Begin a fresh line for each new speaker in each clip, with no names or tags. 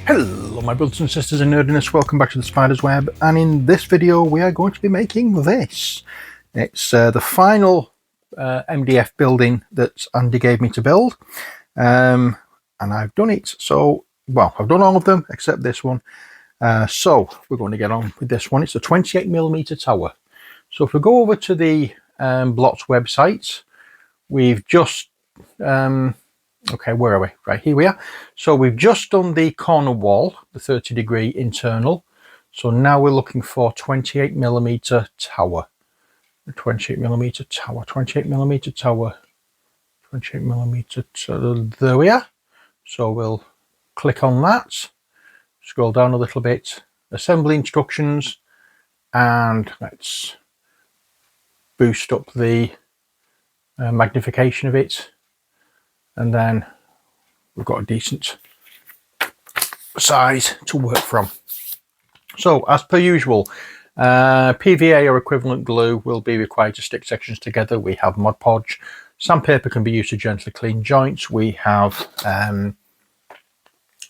Hello my brothers and sisters in nerdiness, welcome back to the Spider's Web, and in this video we are going to be making this. It's the final MDF building that Andy gave me to build, and I've done it. So, well, I've done all of them except this one, so we're going to get on with this one. It's a 28mm tower. So if we go over to the Blot's website, we've just okay, where are we? Right, here we are. So we've just done the corner wall, the 30-degree internal. So now we're looking for 28mm tower. 28mm tower, 28mm tower, 28mm tower. There we are. So we'll click on that, scroll down a little bit, assembly instructions, and let's boost up the magnification of it. And then we've got a decent size to work from. So as per usual, PVA or equivalent glue will be required to stick sections together. We have Mod Podge. Sandpaper can be used to gently clean joints. We have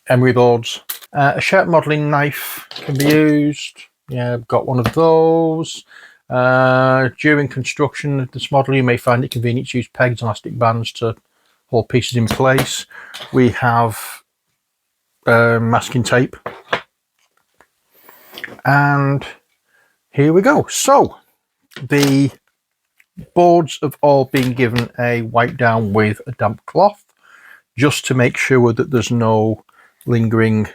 emery boards. A sharp modelling knife can be used. Yeah, I've got one of those. During construction of this model, you may find it convenient to use pegs and elastic bands to hold pieces in place. We have masking tape, and here we go. So the boards have all been given a wipe down with a damp cloth, just to make sure that there's no lingering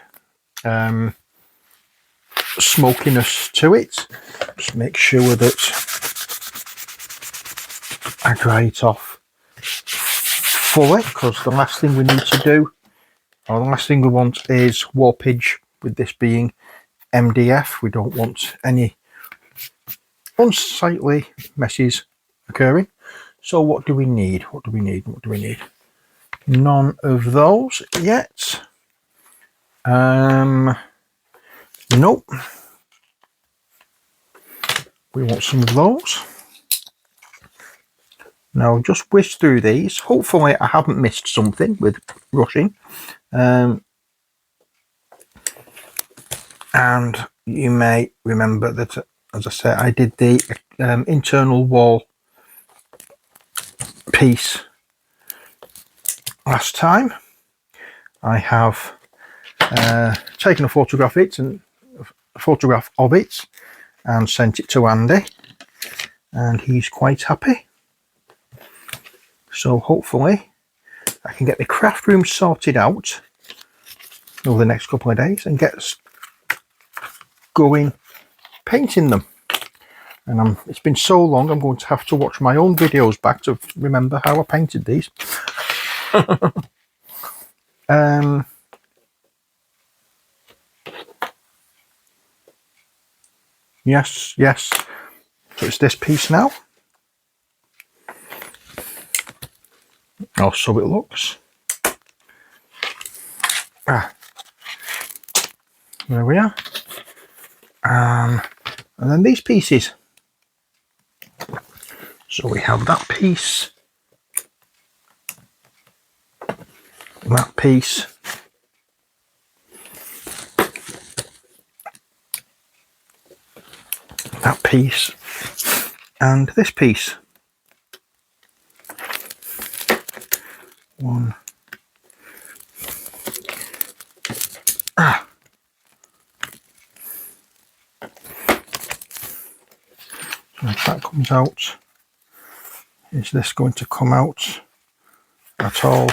smokiness to it. Just make sure that I dry it off fully, because the last thing we need to do, or the last thing we want, is warpage. With this being MDF, we don't want any unsightly messes occurring. So what do we need? What do we need? What do we need? None of those yet. Nope. We want some of those. Now just whiz through these. Hopefully I haven't missed something with rushing. And you may remember that, as I said, I did the internal wall piece last time. I have taken a photograph of it and sent it to Andy, and he's quite happy. So hopefully I can get the craft room sorted out over the next couple of days and get going painting them. And it's been so long, I'm going to have to watch my own videos back to remember how I painted these. Yes. So it's this piece now. Oh, so it looks. There we are. And then these pieces. So we have that piece, that piece, that piece, and this piece. One. So if that comes out, is this going to come out at all?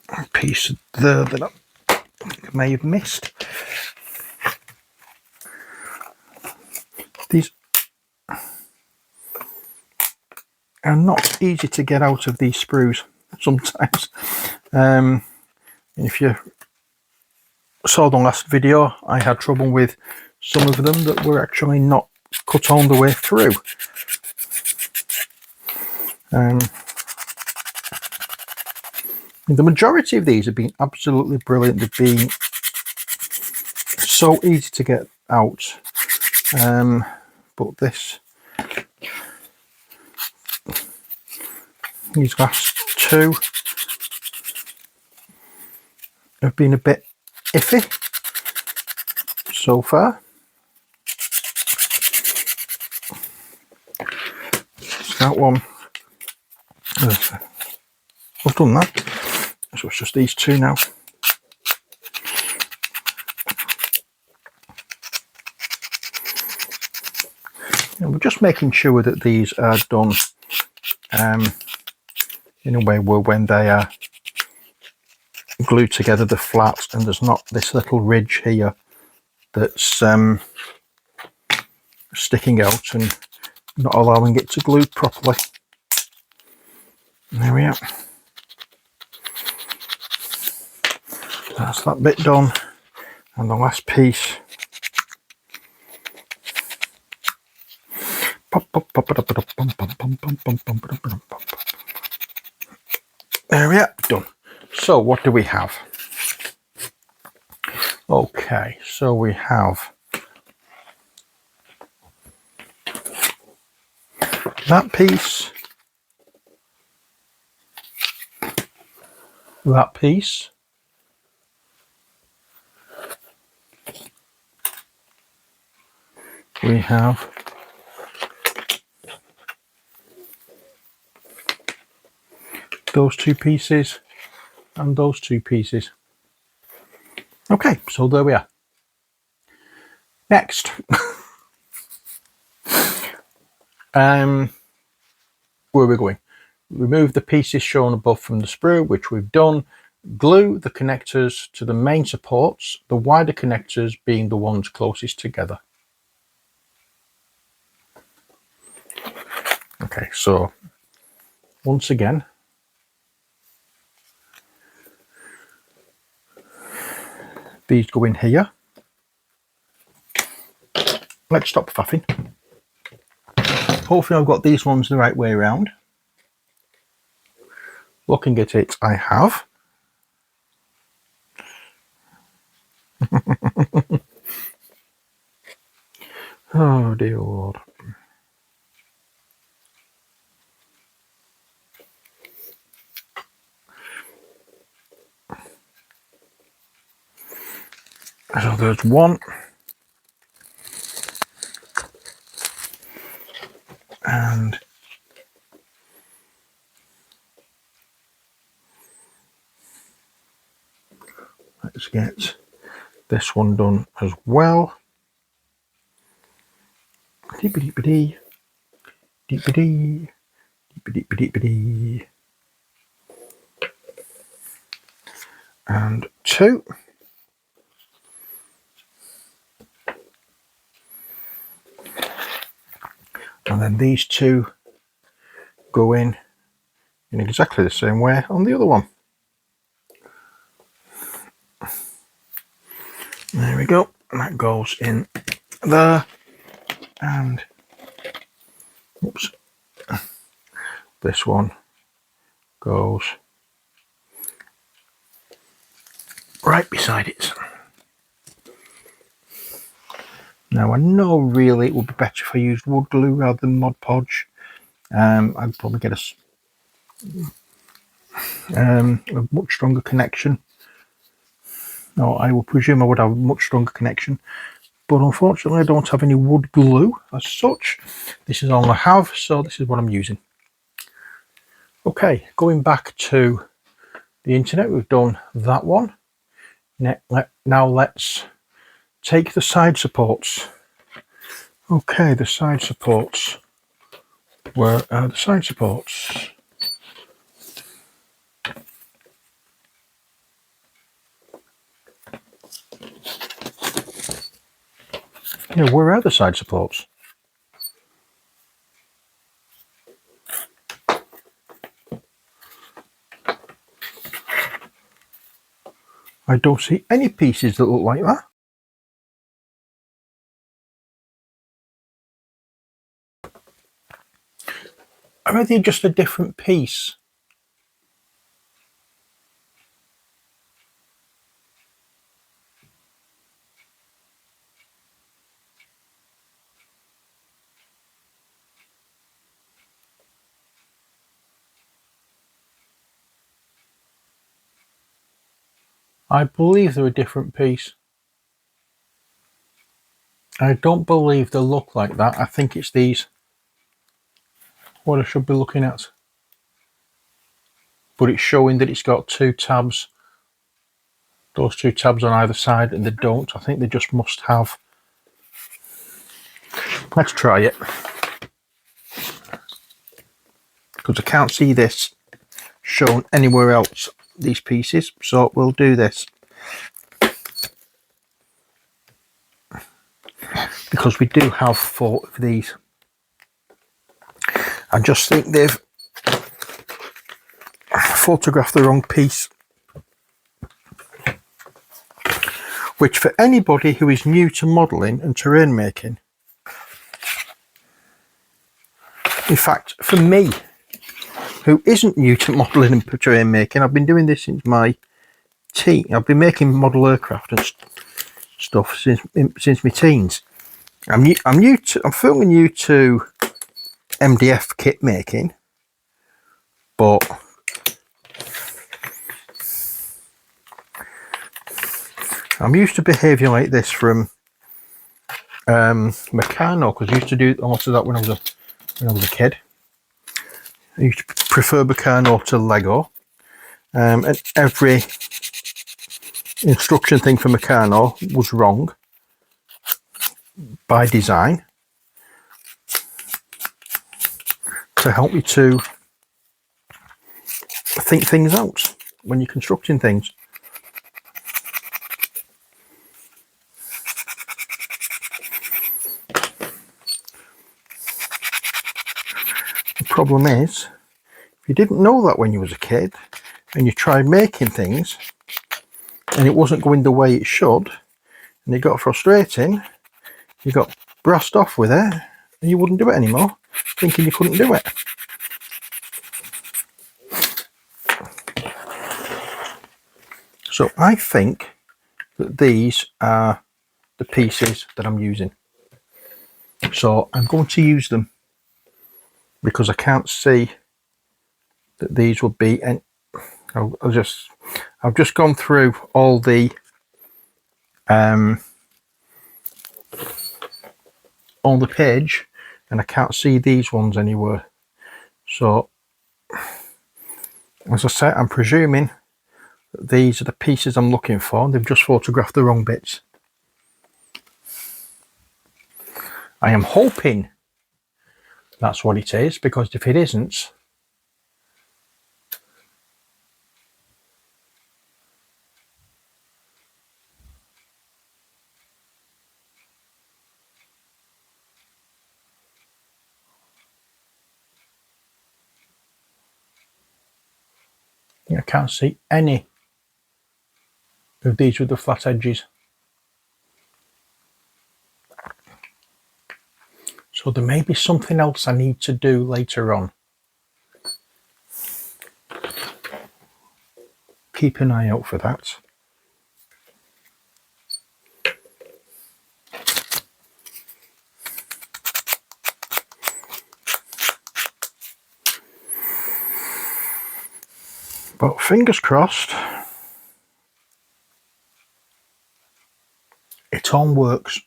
A piece there that I may have missed. These are not easy to get out of these sprues sometimes. If you saw the last video, I had trouble with some of them that were actually not cut all the way through. The majority of these have been absolutely brilliant. They've been so easy to get out. But these last two have been a bit iffy so far. That one, I've done that, so it's just these two now. And we're just making sure that these are done in a way where when they are glued together they're flat and there's not this little ridge here that's sticking out and not allowing it to glue properly. And there we are. That's that bit done, and the last piece. There we are, done. So what do we have? Okay, so we have that piece, that piece, we have those two pieces and those two pieces. Okay, so there we are. Next, where are we going? Remove the pieces shown above from the sprue, which we've done. Glue the connectors to the main supports, the wider connectors being the ones closest together. Okay, so once again, these go in here. Let's stop faffing. Hopefully I've got these ones the right way around. Looking at it, I have. Oh dear Lord. So there's one. And let's get this one done as well. Deep-a-deep-a-dee, deep-a-dee, deep-a-deep-a-deep-a-dee. And two. And then these two go in exactly the same way on the other one. There we go. And that goes in there. And oops, this one goes right beside it. Now I know really it would be better if I used wood glue rather than Mod Podge. I'd probably get a much stronger connection. No, I will presume I would have a much stronger connection, but unfortunately I don't have any wood glue as such. This is all I have, so this is what I'm using. Okay, going back to the internet, we've done that one. Now let's take the side supports. Okay, the side supports. Where are the side supports? Yeah, where are the side supports? I don't see any pieces that look like that. Are they just a different piece? I believe they're a different piece. I don't believe they look like that. I think it's these. What I should be looking at. But it's showing that it's got two tabs. Those two tabs on either side, and they don't. I think they just must have. Let's try it. Because I can't see this shown anywhere else, these pieces. So we'll do this. Because we do have 4 of these. I just think they've photographed the wrong piece. Which for anybody who is new to modelling and terrain making, in fact for me who isn't new to modelling and terrain making, I've been doing this since my teen. I've been making model aircraft and stuff since my teens. I'm fairly new to MDF kit making, but I'm used to behaviour like this from Meccano, because I used to do a lot of that when I was a kid. I used to prefer Meccano to Lego, and every instruction thing for Meccano was wrong by design to help you to think things out when you're constructing things. The problem is, if you didn't know that when you was a kid and you tried making things and it wasn't going the way it should and it got frustrating, you got brassed off with it and you wouldn't do it anymore, thinking you couldn't do it. So I think that these are the pieces that I'm using. So I'm going to use them because I can't see that these would be, and I've just gone through all the page and I can't see these ones anywhere. So as I said, I'm presuming that these are the pieces I'm looking for. They've just photographed the wrong bits. I am hoping that's what it is, because if it isn't, I can't see any of these with the flat edges. So there may be something else I need to do later on. Keep an eye out for that. But fingers crossed, it all works.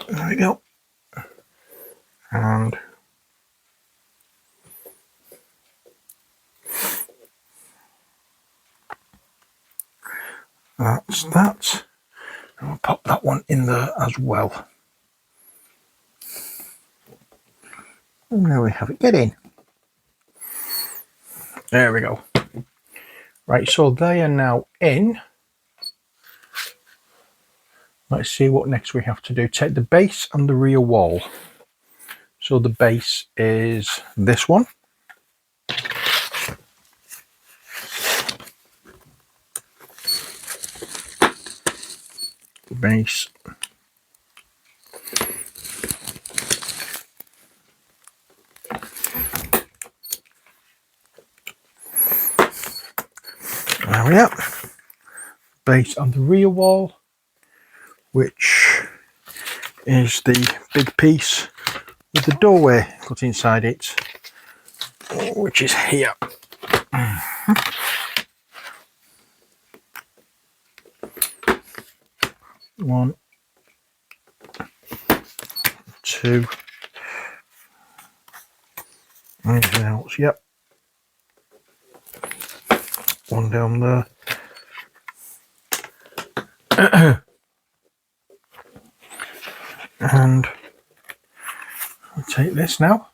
There we go. And that's that. And I'll pop that one in there as well. And there we have it. Get in. There we go. Right, so they are now in. Let's see what next we have to do. Take the base and the rear wall. So the base is this one. The base. There we are. Base on the rear wall, which is the big piece with the doorway cut inside it, which is here. One, two, anything else? Yep. One down there. And I'll take this now.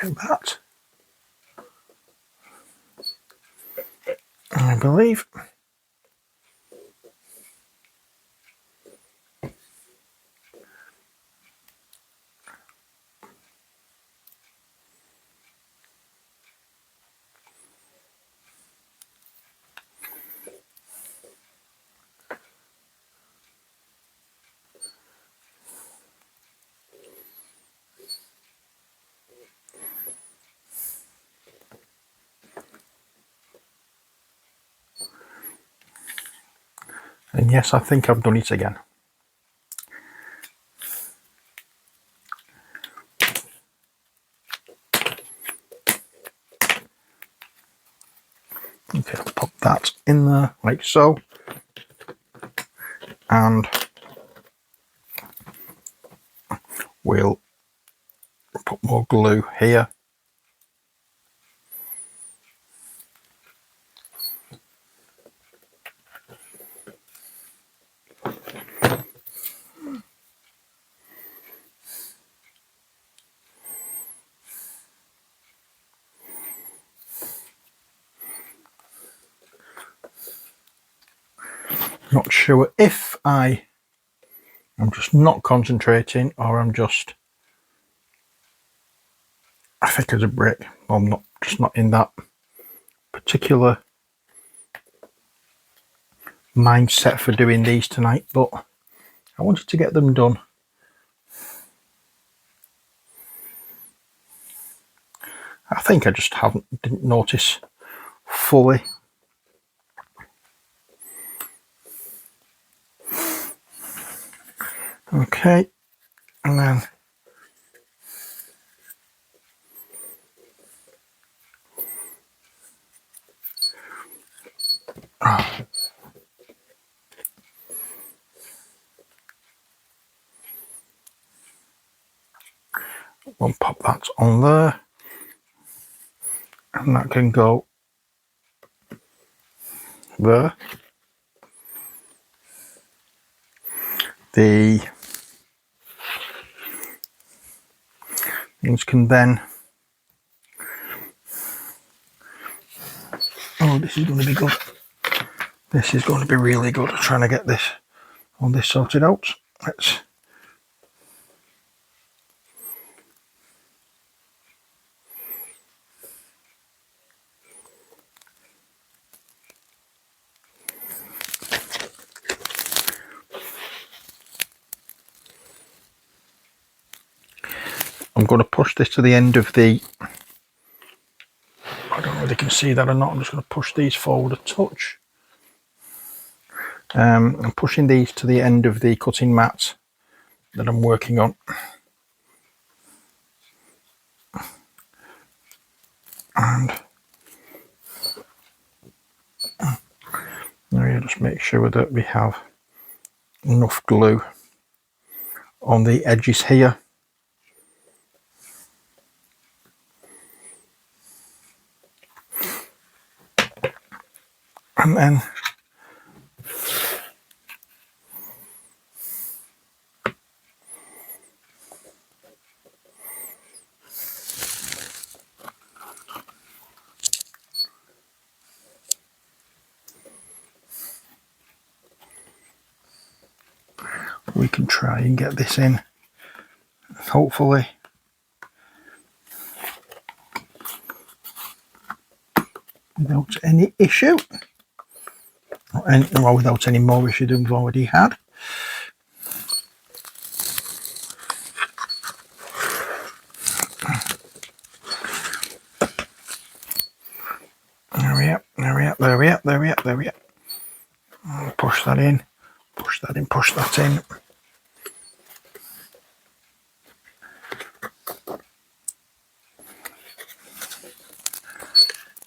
Get that. I believe. And yes, I think I've done it again. Okay, I'll pop that in there like so. And we'll put more glue here. Not sure if I'm just not concentrating or I'm just thick as a brick. I'm not just not in that particular mindset for doing these tonight, but I wanted to get them done. I think I just didn't notice fully. Okay, and then we'll pop that on there, and that can go there. The things can then, oh, this is going to be good. This is going to be really good. Trying to get all this sorted out. I'm going to push this to the end of the, I don't know if you can see that or not, I'm just going to push these forward a touch. I'm pushing these to the end of the cutting mat that I'm working on. And now just make sure that we have enough glue on the edges here. And then we can try and get this in, hopefully. Without any issue. Well, without any more issue than we've already had. There we are, there we are, there we are. Push that in, push that in, push that in.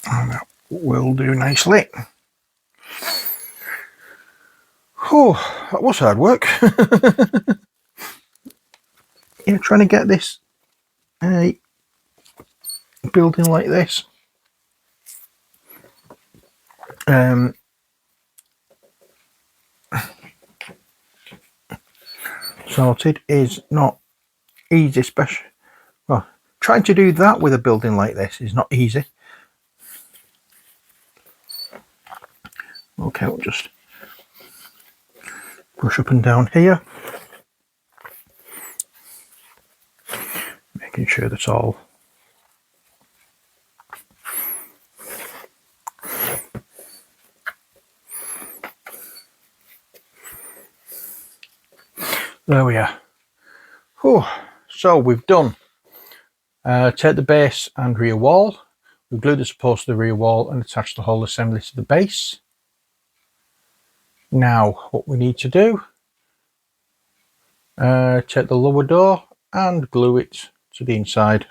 And that will do nicely. Oh, that was hard work. Yeah, trying to get this building like this. Sorted is not easy, especially, well, trying to do that with a building like this is not easy. Okay, we'll just push up and down here, making sure that's all there we are. Oh, so we've done take the base and rear wall. We've glued the supports to the rear wall and attached the whole assembly to the base. Now what we need to do, take the lower door and glue it to the inside.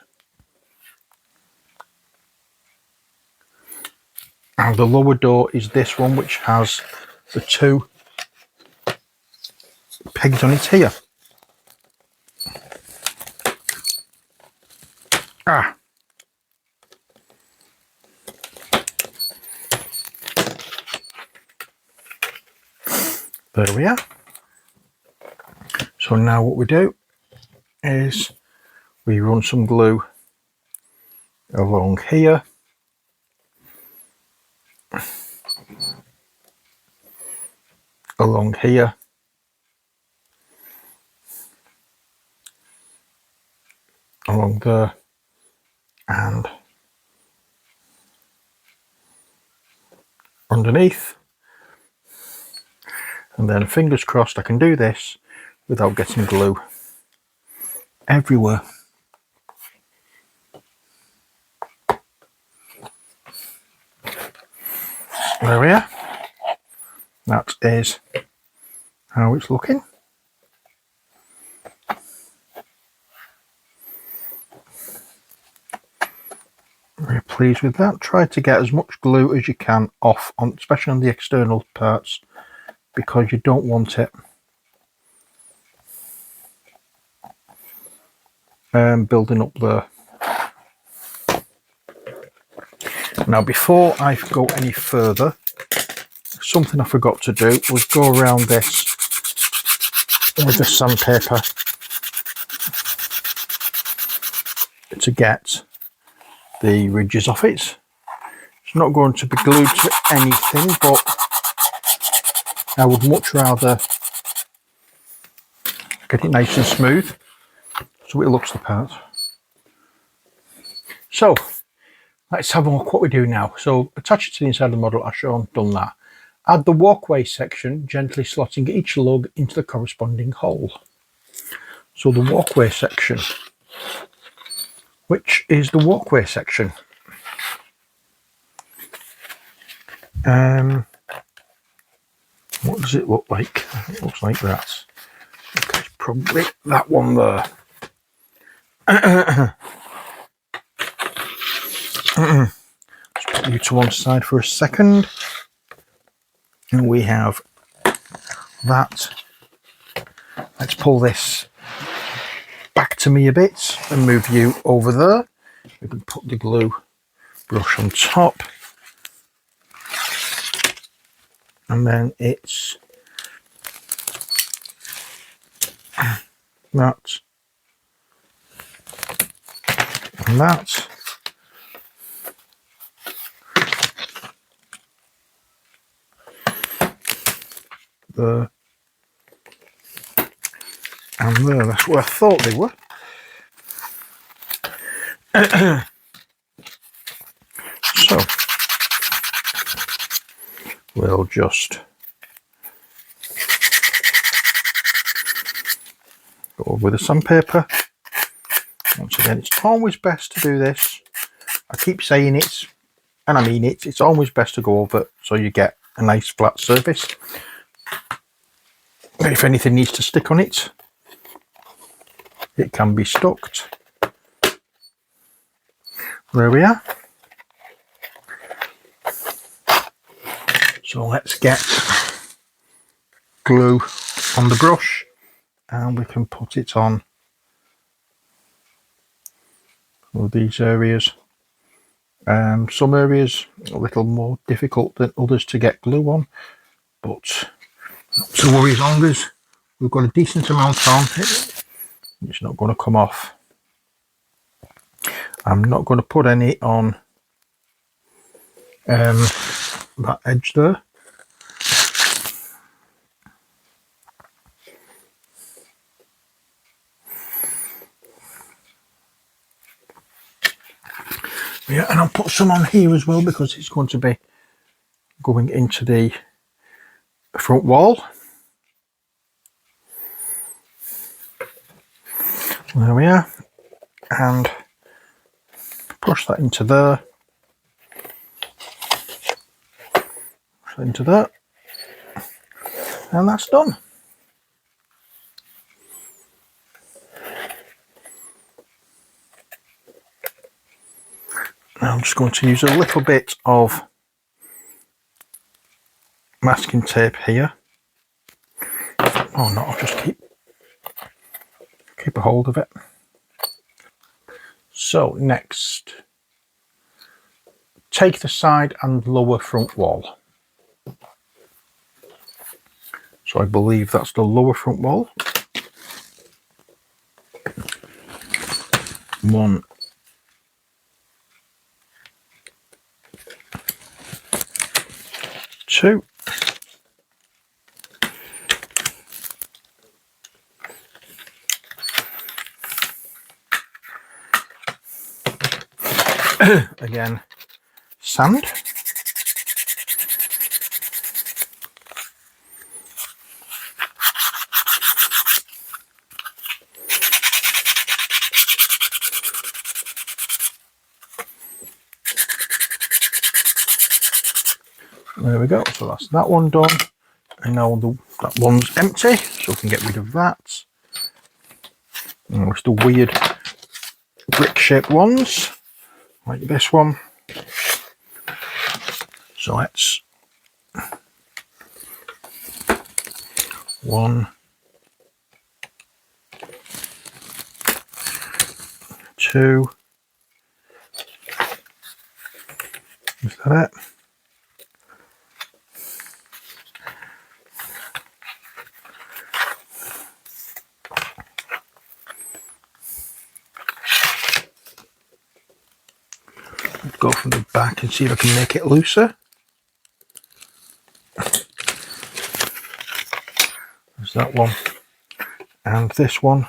And the lower door is this one, which has the two pegs on it here. There we are. So now what we do is we run some glue along here, along here, along there, and underneath. And then fingers crossed I can do this without getting glue everywhere. There we are. That is how it's looking. Very pleased with that. Try to get as much glue as you can off, especially on the external parts, because you don't want it building up there. Now before I go any further, something I forgot to do was go around this with the sandpaper to get the ridges off it. It's not going to be glued to anything, but I would much rather get it nice and smooth so it looks the part. So let's have a look what we do now. So attach it to the inside of the model as shown, done that. Add the walkway section, gently slotting each lug into the corresponding hole. So the walkway section. Which is the walkway section? What does it look like? It looks like that. Okay, it's probably that one there. Let's put you to one side for a second. And we have that. Let's pull this back to me a bit and move you over there. We can put the glue brush on top. And then it's that and that. There and there. That's what I thought they were. So we'll just go over with the sandpaper. Once again, it's always best to do this. I keep saying it, and I mean it, it's always best to go over it so you get a nice flat surface. If anything needs to stick on it, it can be stuck. There we are. So let's get glue on the brush and we can put it on all these areas. Some areas a little more difficult than others to get glue on, but not to worry, as long as we've got a decent amount on it, it's not going to come off. I'm not going to put any on that edge there. Yeah, and I'll put some on here as well because it's going to be going into the front wall. There we are, and push that into there, push that into there, and that's done. Now I'm just going to use a little bit of masking tape here. Oh no, I'll just keep a hold of it. So next, take the side and lower front wall. So I believe that's the lower front wall. 1, 2. Again, sand. There we go, so that's that one done, and now that one's empty, so we can get rid of that. And there's the weird brick shaped ones, like this one. So let's 1, 2. Is that it? Go from the back and see if I can make it looser. There's that one, and this one.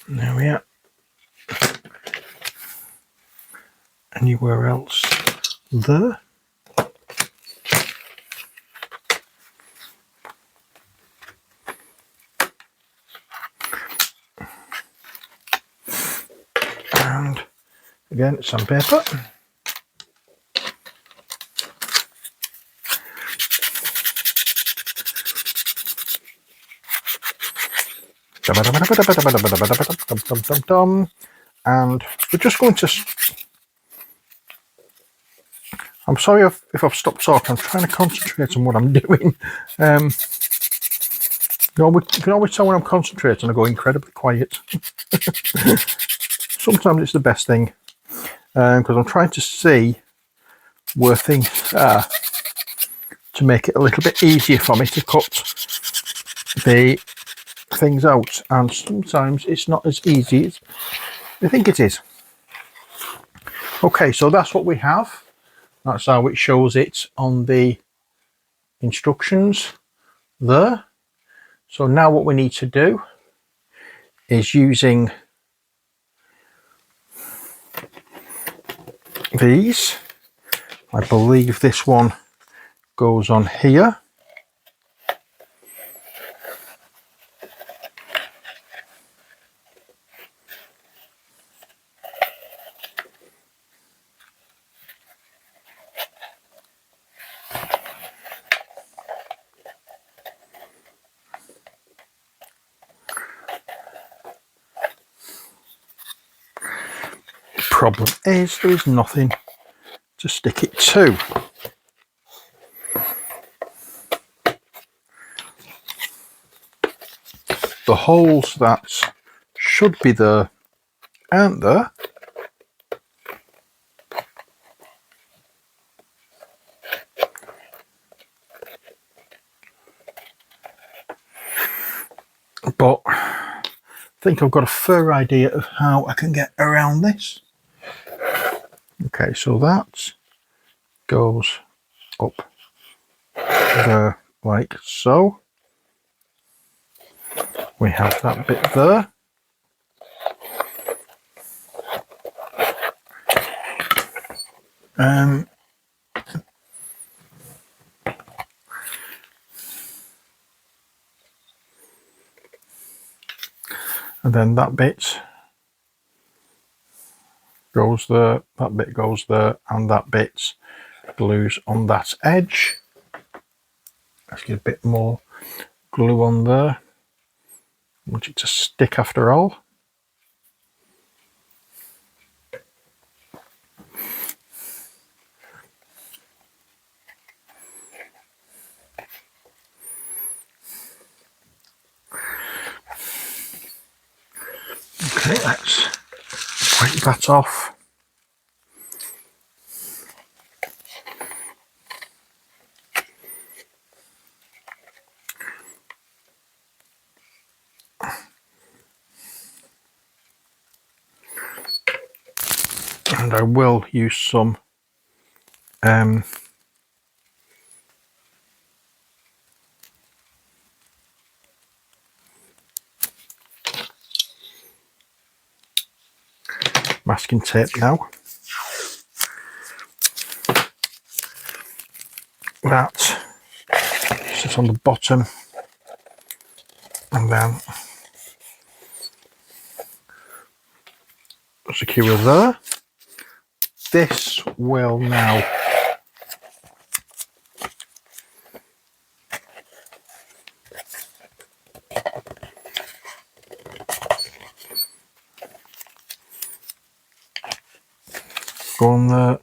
There we are. Anywhere else there? And again, sandpaper. And we're just going to, I'm sorry if I've stopped talking, I'm trying to concentrate on what I'm doing. You can always tell when I'm concentrating, I go incredibly quiet. Sometimes it's the best thing, because I'm trying to see where things are to make it a little bit easier for me to cut the things out, and sometimes it's not as easy as I think it is. Okay, so that's what we have. That's how it shows it on the instructions there. So now what we need to do is using these. I believe this one goes on here. Problem is, there is nothing to stick it to. The holes that should be there aren't there. But I think I've got a fair idea of how I can get around this. Okay, so that goes up there like so. We have that bit there. And then that bit goes there, that bit goes there, and that bit glues on that edge. Let's get a bit more glue on there. I want it to stick after all. Okay, let's wipe that off. And I will use some masking tape now. That sits on the bottom, and then secure there. This will now go on there.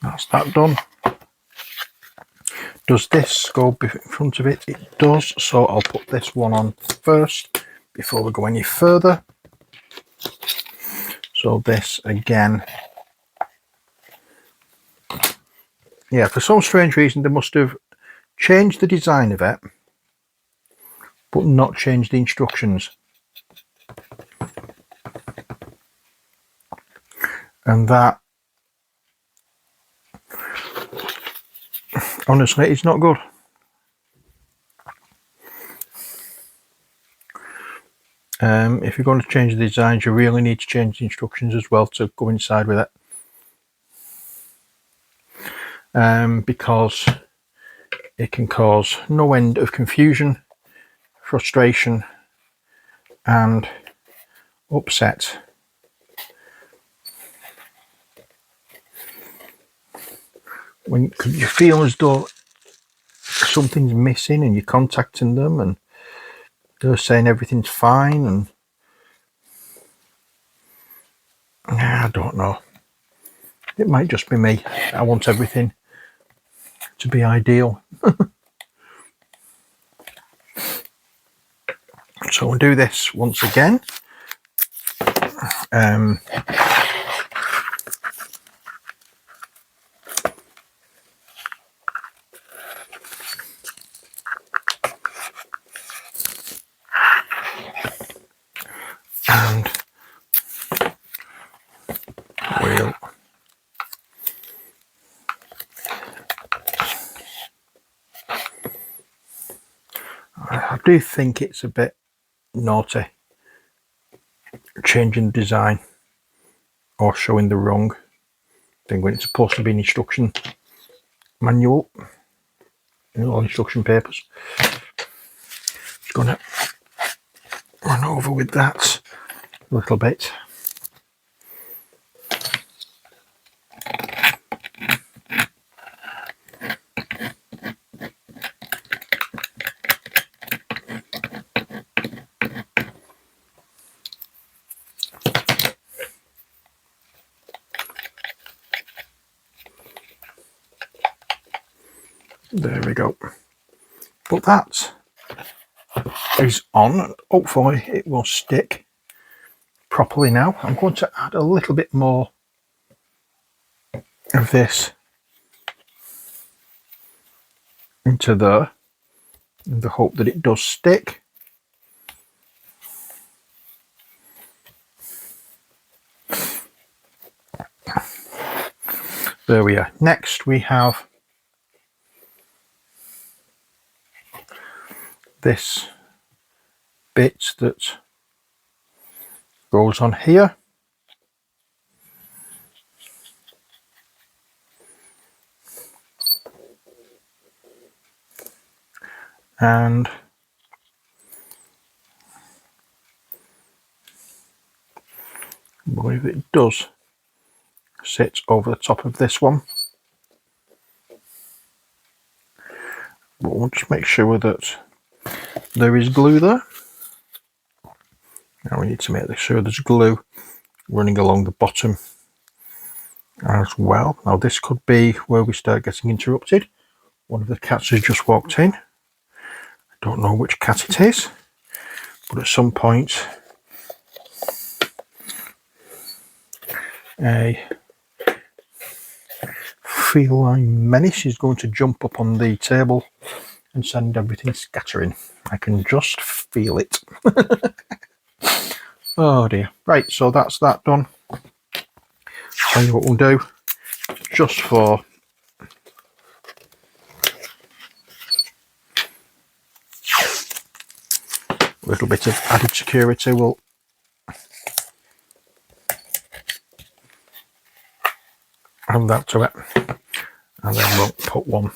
That's that done. Does this go in front of it? It does, so I'll put this one on first before we go any further. So this again, yeah, for some strange reason they must have changed the design of it but not changed the instructions, and that honestly it's not good. If you're going to change the designs, you really need to change the instructions as well to coincide with it, because it can cause no end of confusion, frustration and upset. When you feel as though something's missing and you're contacting them and they're saying everything's fine, and I don't know, it might just be me. I want everything to be ideal. So we'll do this once again. And I do think it's a bit naughty changing the design or showing the wrong thing when it's supposed to be an instruction manual, or instruction papers. Just gonna run over with that a little bit. There we go. But that is on. Hopefully it will stick properly now. I'm going to add a little bit more of this into there in the hope that it does stick. There we are. Next we have this bit that goes on here, and I believe it does sit over the top of this one, but we'll just make sure that there is glue there. Now we need to make sure there's glue running along the bottom as well. Now this could be where we start getting interrupted. One of the cats has just walked in. I don't know which cat it is, but at some point a feline menace is going to jump up on the table and send everything scattering. I can just feel it. Oh dear. Right, so that's that done. Tell you what we'll do, just for a little bit of added security, we'll add that to it, and then we'll put one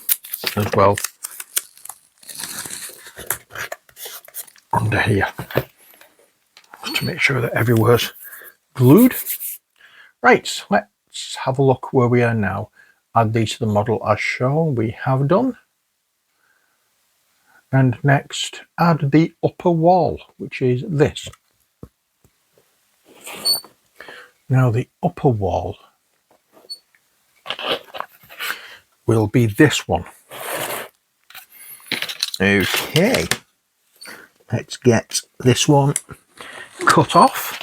as well under here to make sure that everywhere's glued. Right, let's have a look where we are now. Add these to the model as shown. We have done. And next, add the upper wall, which is this. Now the upper wall will be this one. Okay, let's get this one cut off.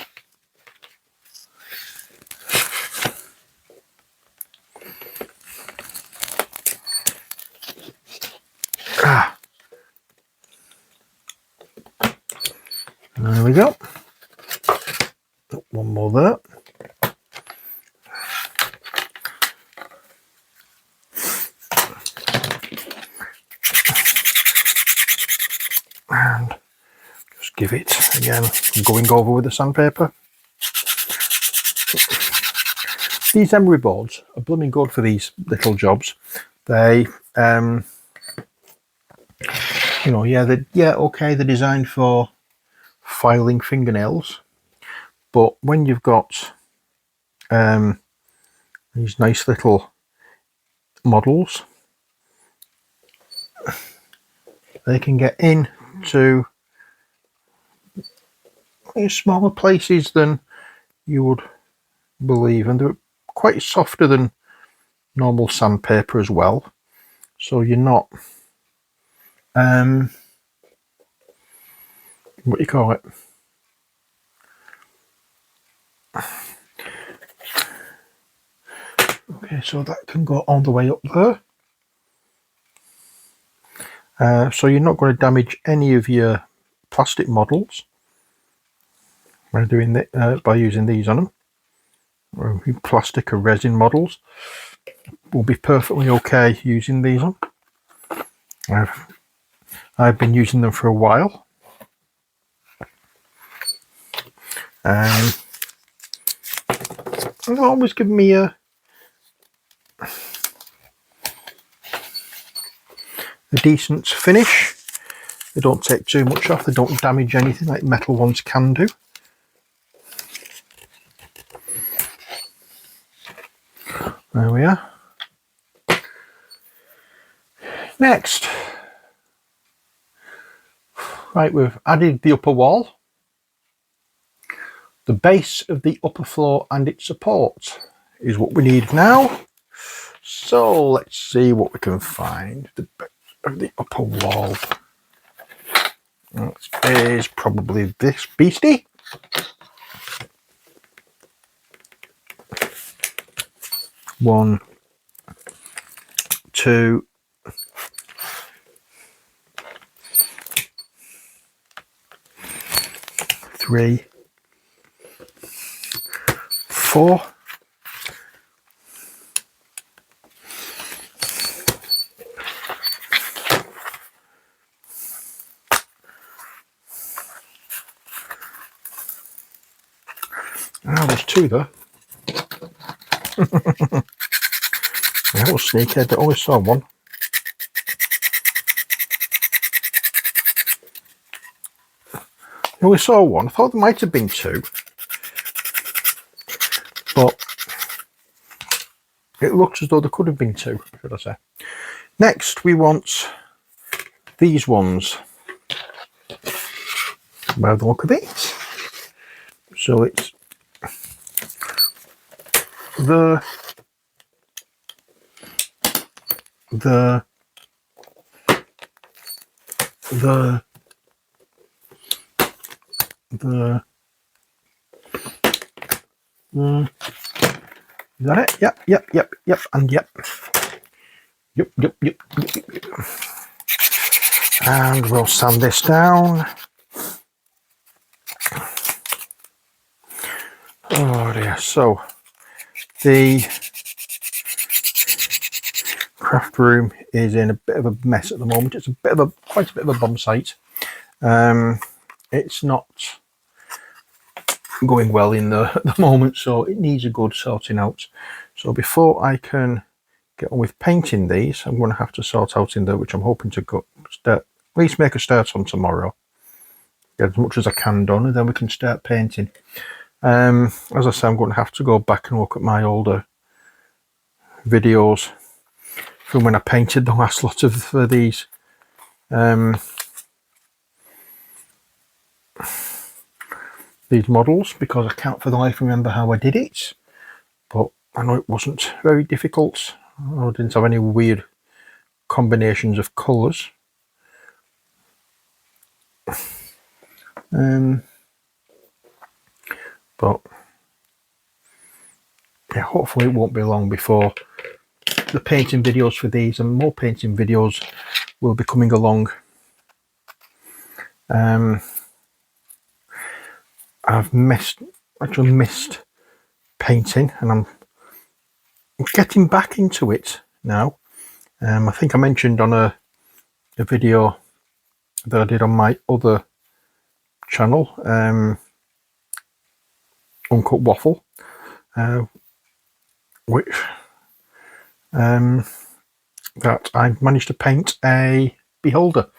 There we go. One more there. And just give it again, going over with the sandpaper. These emery boards are blooming good for these little jobs. They, you know, okay, they're designed for filing fingernails, but when you've got these nice little models, they can get into smaller places than you would believe, and they're quite softer than normal sandpaper as well, so you're not what do you call it? Okay, so that can go all the way up there. So you're not going to damage any of your plastic models by doing by using these on them. Or plastic or resin models will be perfectly okay using these on. I've I've been using them for a while. They've always given me a decent finish. They don't take too much off, they don't damage anything like metal ones can do. There we are. Next, right, we've added the upper wall, the base of the upper floor and its support is what we need now. So let's see what we can find. The base of the upper wall. That is probably this beastie. One, two, three, four, there's two there. That was sneaky, I only saw one. I only saw one. I thought there might have been two, but it looks as though there could have been two, should I say. Next, we want these ones. By the look of it. So it's the is that it? Yep, and yep. Yep. And we'll sand this down. Oh dear, so the craft room is in a bit of a mess at the moment. It's quite a bit of a bomb site. It's not going well in the at the moment, so it needs a good sorting out. So before I can get on with painting these, I'm going to have to sort out in there, which I'm hoping to at least make a start on tomorrow. Get as much as I can done, and then we can start painting. As I say, I'm going to have to go back and look at my older videos from when I painted the last lot of these. These models, because I can't for the life remember how I did it, but I know it wasn't very difficult. I didn't have any weird combinations of colours. But yeah, hopefully it won't be long before the painting videos for these, and more painting videos will be coming along. I've actually missed painting, and I'm getting back into it now. I think I mentioned on a video that I did on my other channel, Uncut Waffle, which that I managed to paint a beholder,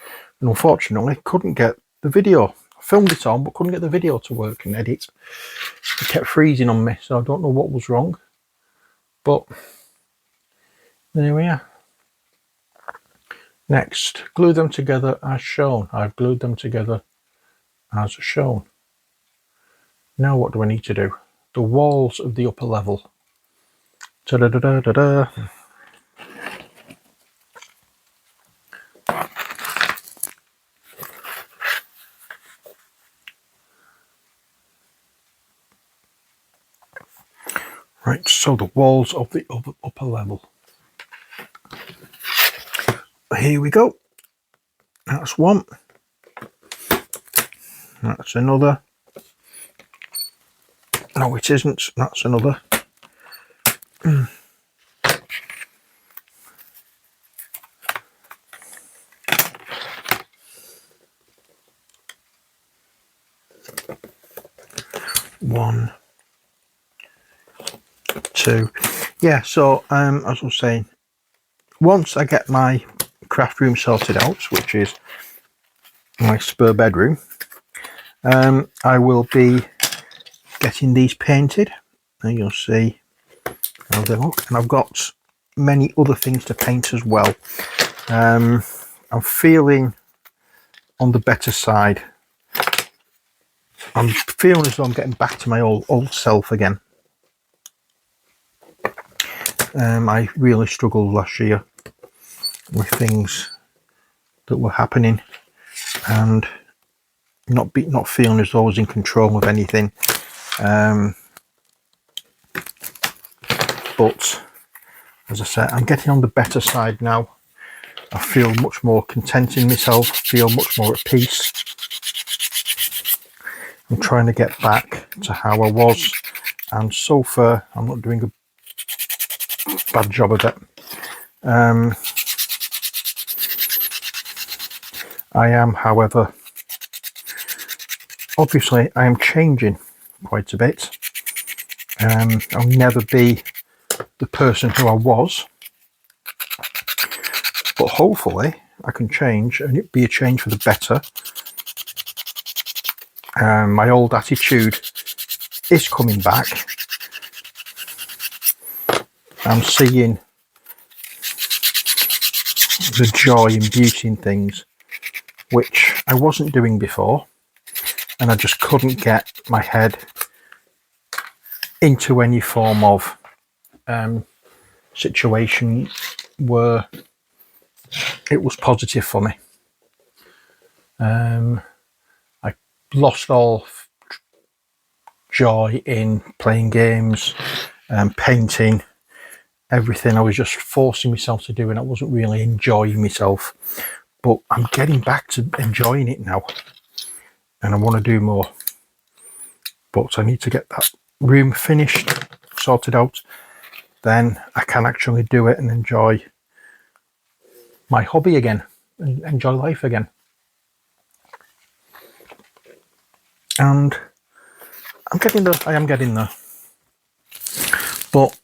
and unfortunately couldn't get the video. I filmed it on, but couldn't get the video to work and edit. It kept freezing on me, so I don't know what was wrong, but there we are. Next, glue them together as shown. I've glued them together as shown. Now what do I need to do? The walls of the upper level. Ta-da-da-da-da-da. Right, so the walls of the upper level. Here we go. That's one. That's another. No, it isn't. That's another. 1, 2. Yeah, so as I was saying, once I get my craft room sorted out, which is my spare bedroom, I will be getting these painted, and you'll see how they look. And I've got many other things to paint as well. I'm feeling on the better side. I'm feeling as though I'm getting back to my old self again. I really struggled last year with things that were happening and not feeling as though I was in control of anything. But as I said, I'm getting on the better side now. I feel much more content in myself, feel much more at peace. I'm trying to get back to how I was, and so far I'm not doing a bad job of it. I am, however, obviously I am changing quite a bit. I'll never be the person who I was, but hopefully I can change and it be a change for the better. My old attitude is coming back. I'm seeing the joy and beauty in things, which I wasn't doing before, and I just couldn't get my head into any form of situation where it was positive for me. I lost all joy in playing games and painting, everything. I was just forcing myself to do, and I wasn't really enjoying myself. But I'm getting back to enjoying it now, and I want to do more. But I need to get that room finished, sorted out, then I can actually do it and enjoy my hobby again, and enjoy life again. And I'm getting there. I am getting there. But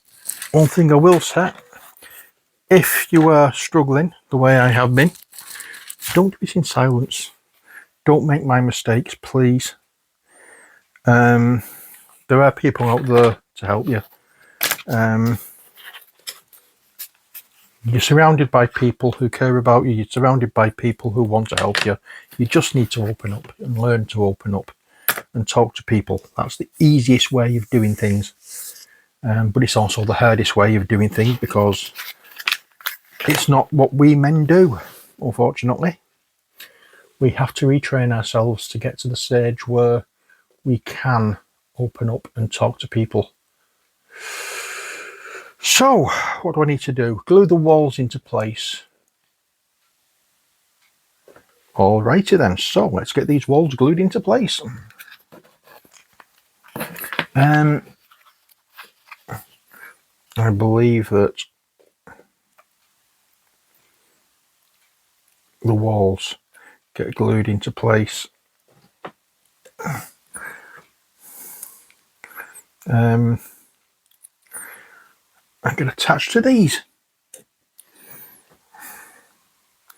one thing I will say, if you are struggling the way I have been, don't do it in silence. Don't make my mistakes, please. There are people out there to help you. You're surrounded by people who care about you. You're surrounded by people who want to help you. You just need to open up and learn to open up and talk to people. That's the easiest way of doing things. But it's also the hardest way of doing things, because it's not what we men do, unfortunately. We have to retrain ourselves to get to the stage where we can open up and talk to people. So, what do I need to do? Glue the walls into place. Alrighty then, so let's get these walls glued into place. I believe that the walls get glued into place. I can attach to these.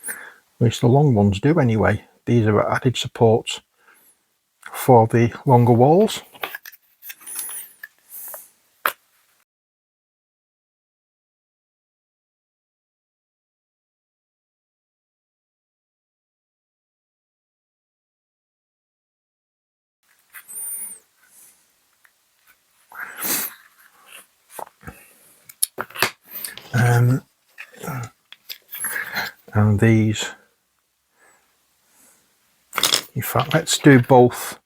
At least the long ones do anyway. These are added support for the longer walls. And these, in fact, let's do both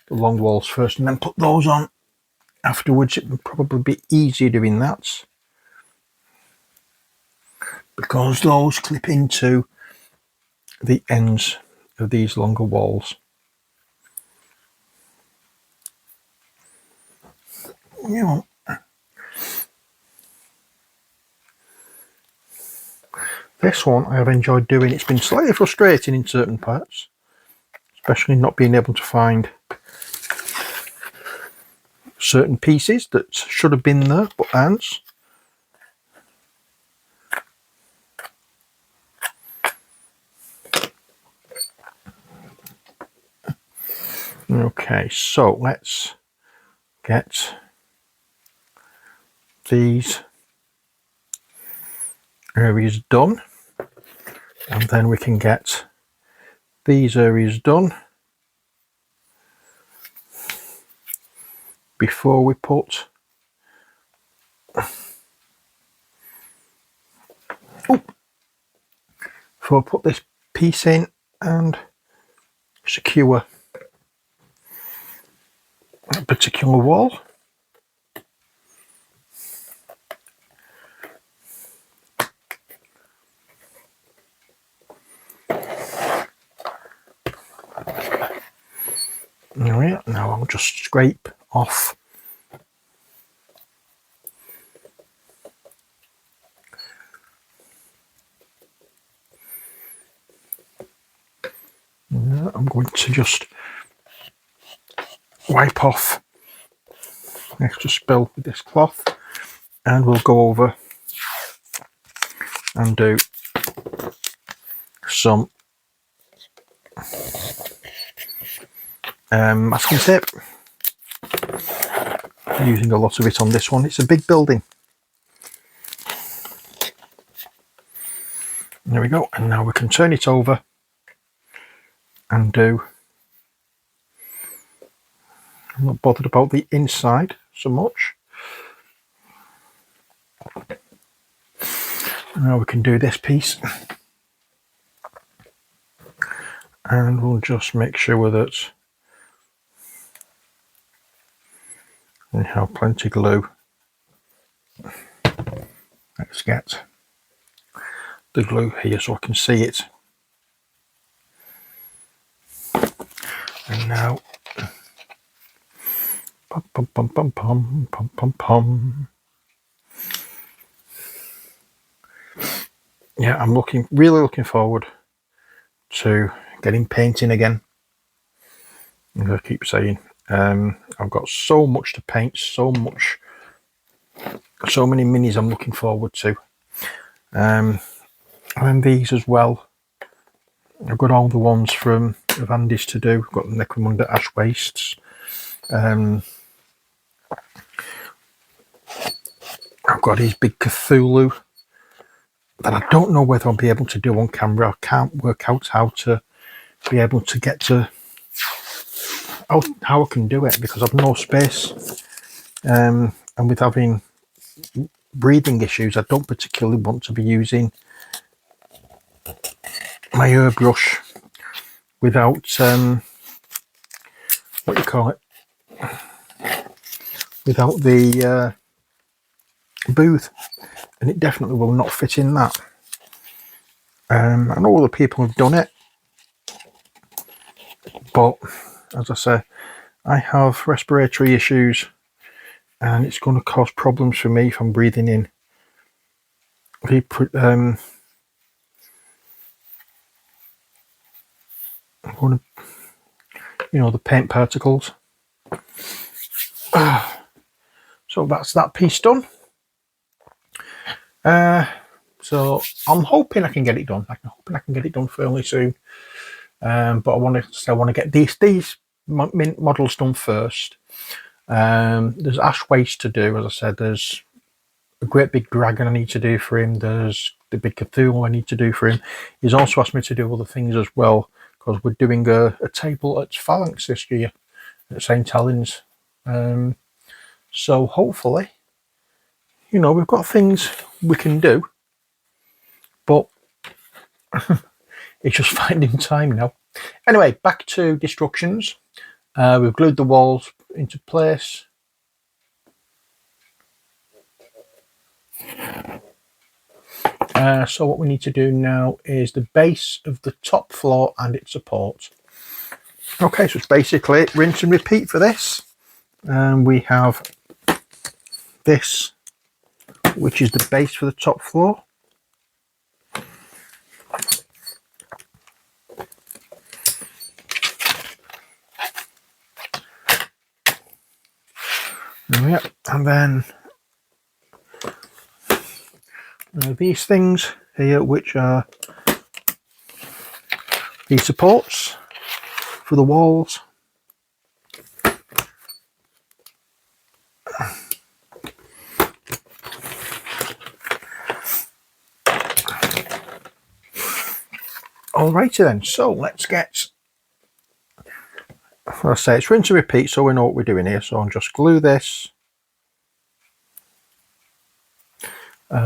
the long walls first and then put those on afterwards. It would probably be easier doing that, because those clip into the ends of these longer walls. You know, this one I have enjoyed doing. It's been slightly frustrating in certain parts, especially not being able to find certain pieces that should have been there but aren't. Okay, so let's get these areas done, and then we can get these areas done before we put this piece in and secure that particular wall. Alright, now I'll just scrape off I'm going to just wipe off extra spill with this cloth, and we'll go over and do some masking tape. I'm using a lot of it on this one. It's a big building. There we go, and now we can turn it over and do. I'm not bothered about the inside so much. Now we can do this piece, and we'll just make sure that we have plenty of glue. Let's get the glue here so I can see it. And now, pum pum pum pum pum pum pum pum. Yeah, I'm really looking forward to getting painting again. As I keep saying, I've got so much to paint, so many minis I'm looking forward to. And these as well. I've got all the ones from Andy's to do. I've got the Necromunda Ash Wastes. I've got his big Cthulhu that I don't know whether I'll be able to do on camera. I can't work out how to be able to get to how I can do it because I've no space. And with having breathing issues, I don't particularly want to be using my airbrush without what you call it, without the booth, and it definitely will not fit in that. I know other people have done it, but as I say, I have respiratory issues and it's going to cause problems for me if I'm breathing in the the paint particles. So that's that piece done. So I'm hoping I can get it done. I'm hoping I can get it done fairly soon. But I want to get these models done first. There's Ash Waste to do, as I said. There's a great big dragon I need to do for him. There's the big Cthulhu I need to do for him. He's also asked me to do other things as well, because we're doing a table at Phalanx this year at St. Helens. So hopefully, we've got things we can do, but it's just finding time now. Anyway, back to destructions. We've glued the walls into place. So what we need to do now is the base of the top floor and its support. Okay, so it's basically rinse and repeat for this. We have this, which is the base for the top floor. Yeah, and then these things here, which are these supports for the walls. Alrighty then, so let's get, I'll say it's rinse and repeat so we know what we're doing here. So I'll just glue this.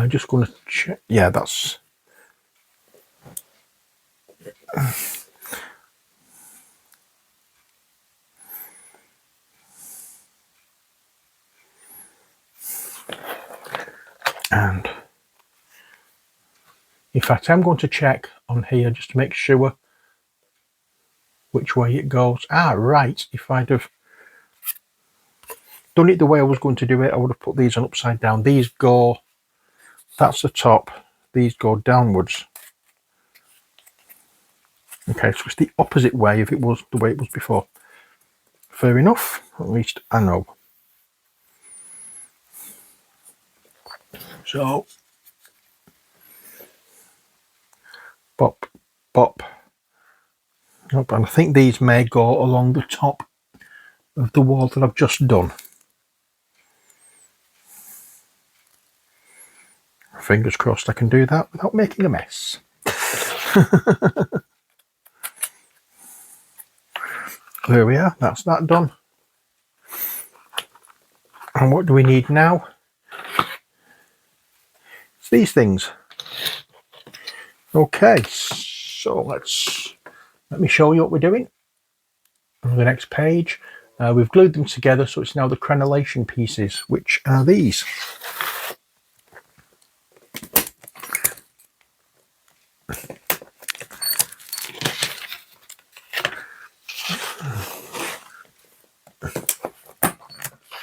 Just going to check, yeah, that's, and in fact I'm going to check on here just to make sure which way it goes. Ah, right, if I'd have done it the way I was going to do it, I would have put these on upside down. These go, that's the top, these go downwards. Okay, so it's the opposite way if it was the way it was before. Fair enough, at least I know. So, bop, bop. Nope, and I think these may go along the top of the wall that I've just done. Fingers crossed I can do that without making a mess. There we are, that's that done. And what do we need now? It's these things. Okay, so let me show you what we're doing. On the next page, we've glued them together, so it's now the crenellation pieces, which are these.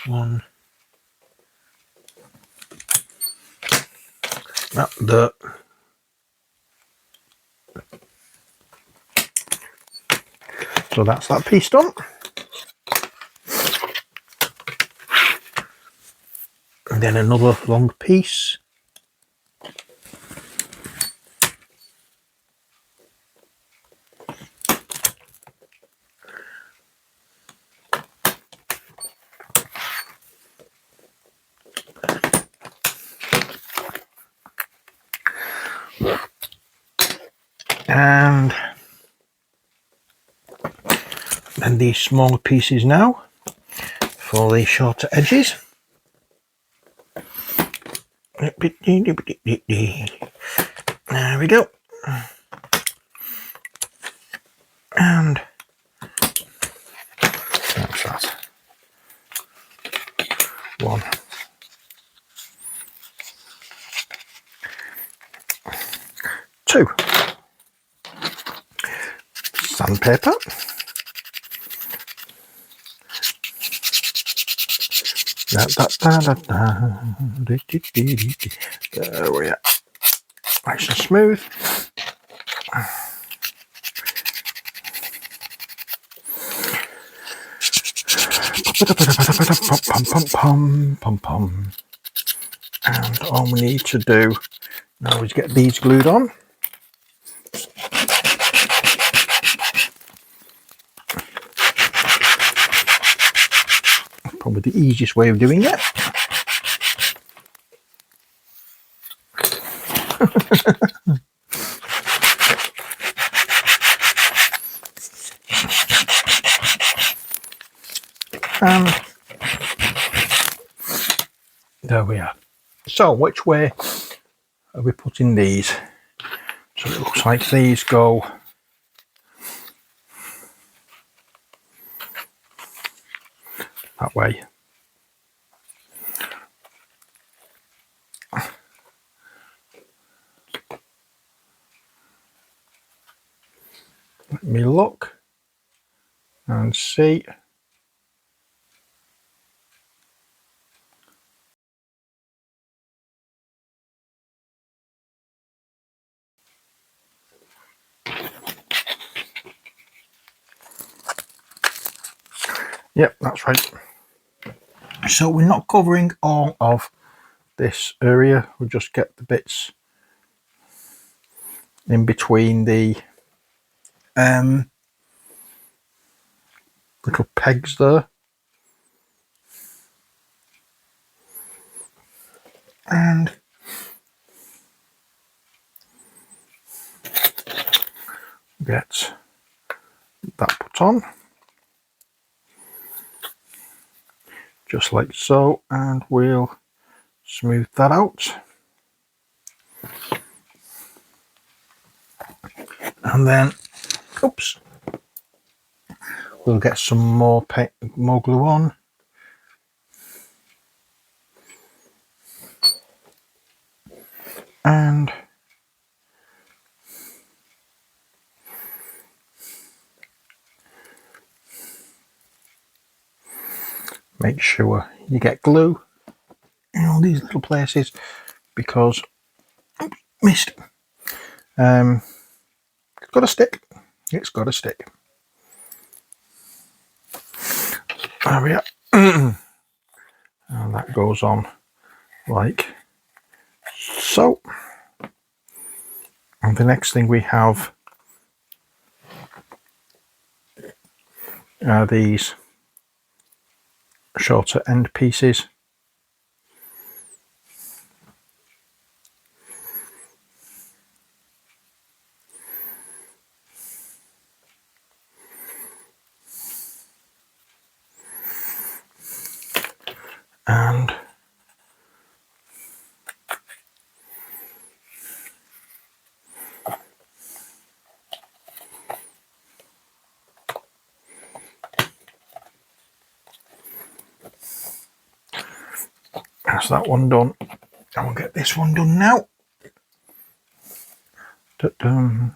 One. So that's that piece done. And then another long piece. And then these smaller pieces now for the shorter edges. There we go. And that's that. One. Two. Sandpaper. There we are. Nice and smooth. And all we need to do now is get these glued on. Probably the easiest way of doing it. And there we are. So which way are we putting these? So it looks like these go that way. Let me look and see. Yep, that's right. So we're not covering all of this area, we'll just get the bits in between the little pegs there. And get that put on, just like so, and we'll smooth that out. And then, oops, we'll get some more glue on. And make sure you get glue in all these little places, because oops, missed. It's got to stick. It's got to stick. There we are. And that goes on like so. And the next thing we have are these shorter end pieces. And that's that one done. And we'll get this one done now. Da-dum.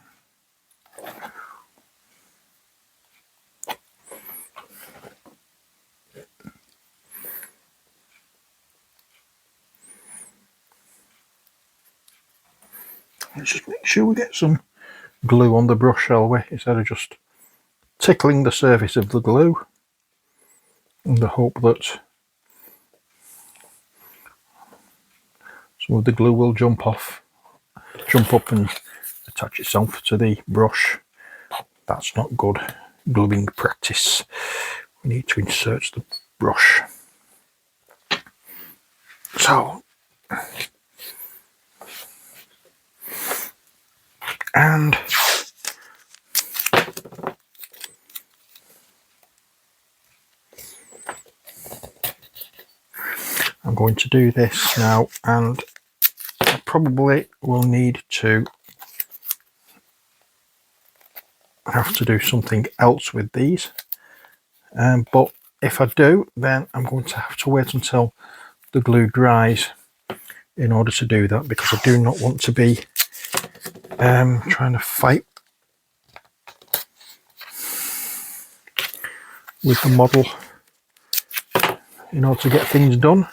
Let's just make sure we get some glue on the brush, shall we, instead of just tickling the surface of the glue, in the hope that some of the glue will jump up and attach itself to the brush. That's not good gluing practice. We need to insert the brush. So, and I'm going to do this now, and I probably will need to have to do something else with these, but if I do, then I'm going to have to wait until the glue dries in order to do that, because I do not want to be trying to fight with the model in order to get things done.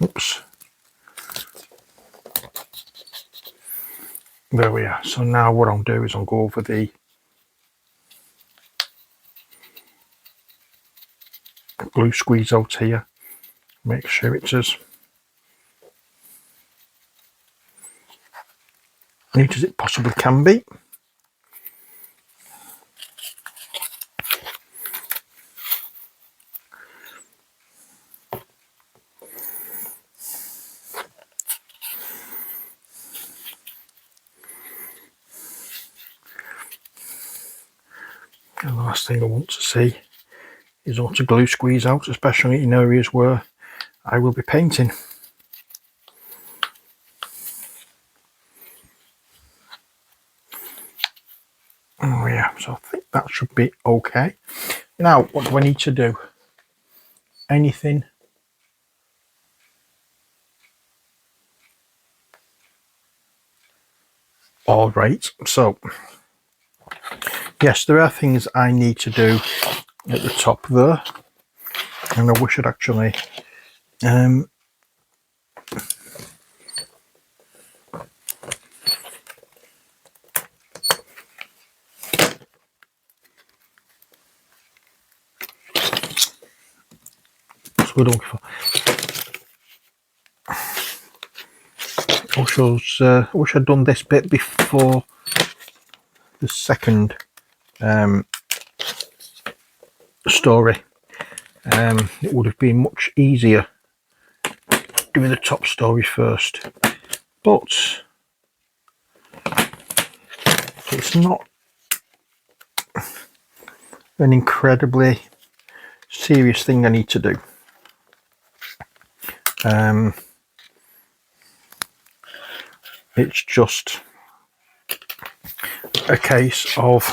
Oops. There we are. So now what I'll do is I'll go over the glue squeeze out here, make sure it's as neat as it possibly can be. And the last thing I want to see is auto glue squeeze out, especially in areas where I will be painting. Oh yeah, so I think that should be okay. Now, what do I need to do? Anything? All right, so yes, there are things I need to do at the top there, and I wish I'd actually the word I'm looking for? I wish I'd done this bit before the second story. It would have been much easier doing the top story first, but it's not an incredibly serious thing I need to do. It's just a case of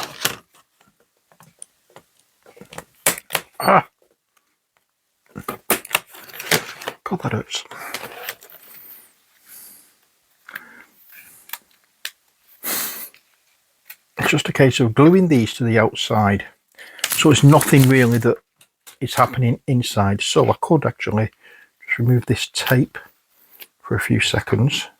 God, that hurts. It's just a case of gluing these to the outside, so it's nothing really that is happening inside. So I could actually just remove this tape for a few seconds.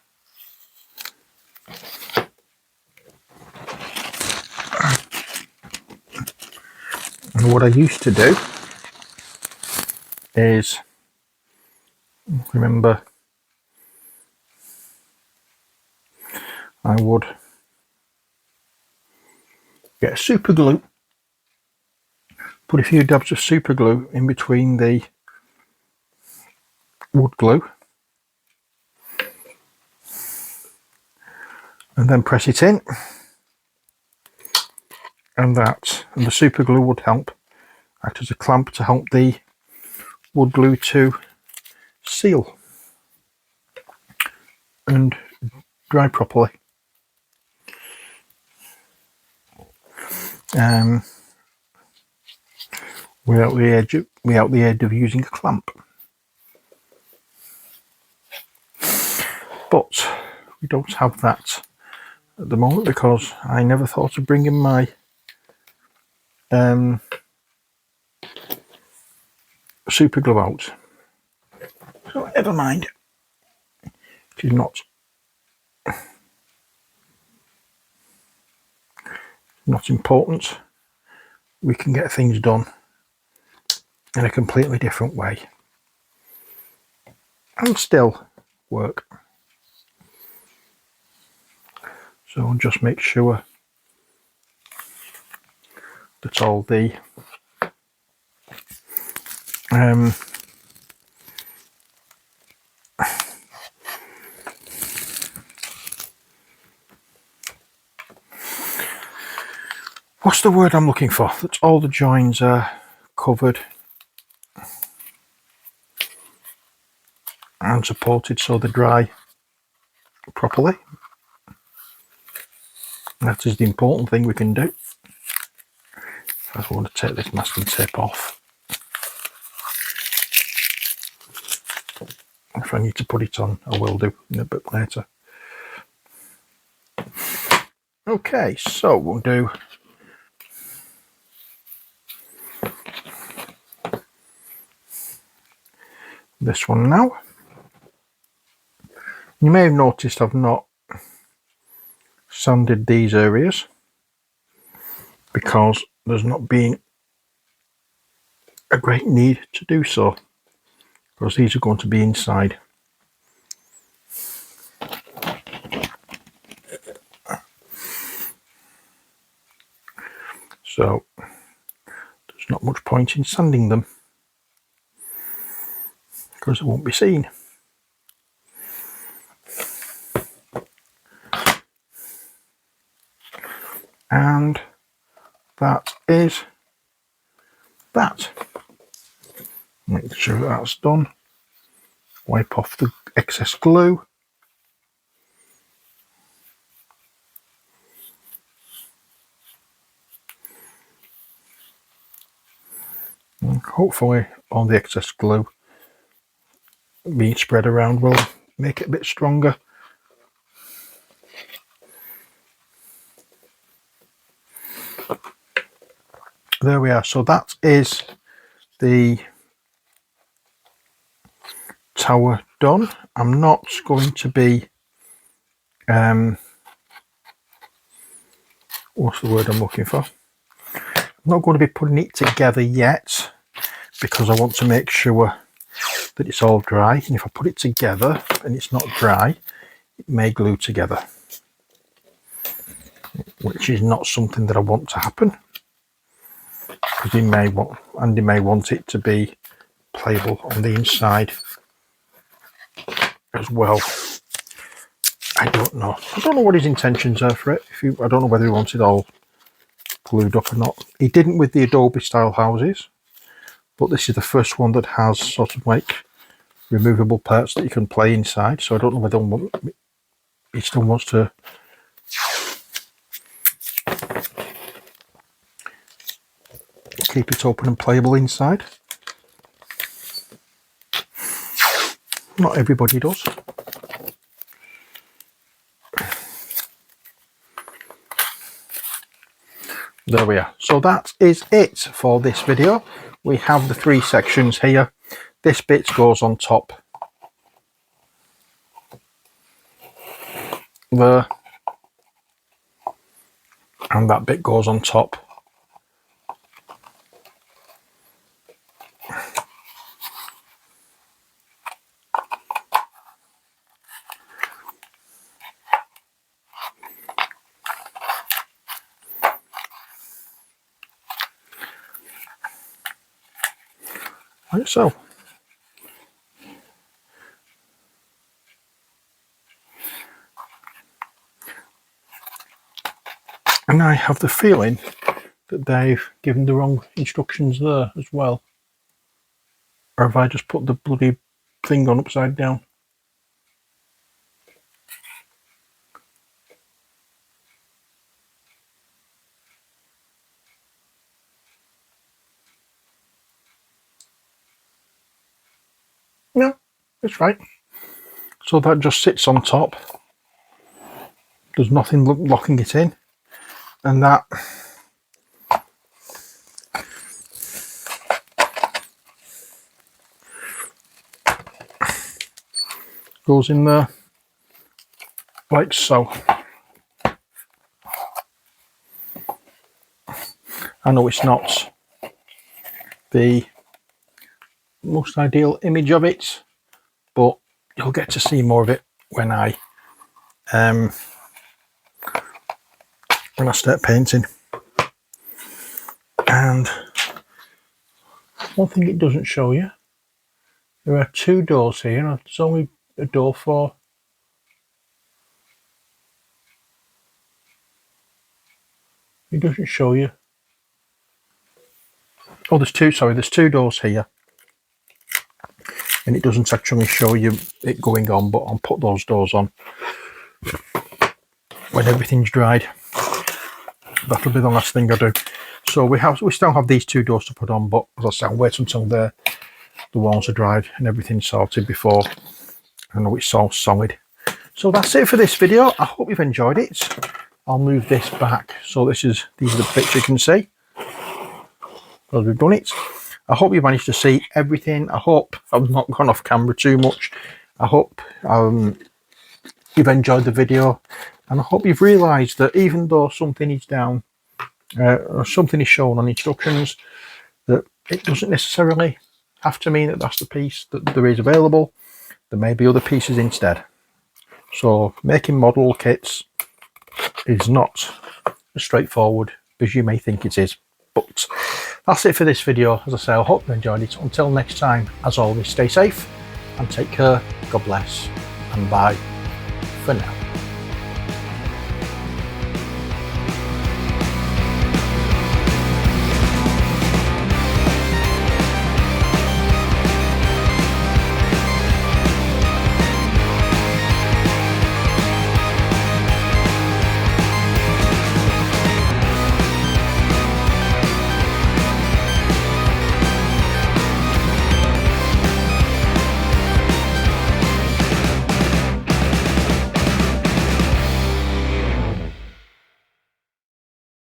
And what I used to do is, remember, I would get super glue, put a few dabs of super glue in between the wood glue, and then press it in, and the super glue would act as a clamp to help the wood glue to seal and dry properly. Without the aid of using a clamp. But we don't have that at the moment because I never thought of bringing my super glue out. So never mind. It is not important. We can get things done in a completely different way and still work. So I'll just make sure that all the what's the word I'm looking for? That all the joins are covered and supported so they dry properly. That is the important thing we can do. I want to take this masking tape off. If I need to put it on, I will do in a bit later. Okay, so we'll do this one now. You may have noticed I've not sanded these areas because there's not been a great need to do so, because these are going to be inside. So there's not much point in sanding them because it won't be seen. And that is that. Make sure that's done. Wipe off the excess glue. And hopefully all the excess glue being spread around will make it a bit stronger. There we are. So that is the tower done. I'm not going to be what's the word I'm looking for? I'm not going to be putting it together yet because I want to make sure that it's all dry, and if I put it together and it's not dry, it may glue together, which is not something that I want to happen, because Andy may want it to be playable on the inside as well. I don't know what his intentions are for it. I don't know whether he wants it all glued up or not. He didn't with the Adobe style houses, but this is the first one that has sort of like removable parts that you can play inside, so I don't know whether he still wants to keep it open and playable inside. Not everybody does. There we are. So that is it for this video. We have the 3 sections here. This bit goes on top there, and that bit goes on top. Like so. And I have the feeling that they've given the wrong instructions there as well. Or have I just put the bloody thing on upside down? No, it's right. So that just sits on top. There's nothing locking it in. And that goes in there like so. I know it's not the most ideal image of it, but you'll get to see more of it when I start painting. And one thing it doesn't show you, there are 2 doors here. There's only a door for it doesn't show you. Oh, there's 2 doors here, and it doesn't actually show you it going on, but I'll put those doors on when everything's dried. That'll be the last thing I do. So we still have these 2 doors to put on, but as I say, I'll wait until the walls are dried and everything's sorted before I know it's all solid. So that's it for this video. I hope you've enjoyed it. I'll move this back. So these are the bits you can see because we've done it. I hope you managed to see everything. I hope I've not gone off camera too much. I hope you've enjoyed the video, and I hope you've realised that even though something is down or something is shown on instructions, that it doesn't necessarily have to mean that that's the piece that there is available. There may be other pieces instead. So making model kits is not as straightforward as you may think it is. But that's it for this video. As I say, I hope you enjoyed it. Until next time, as always, stay safe and take care. God bless, and bye for now.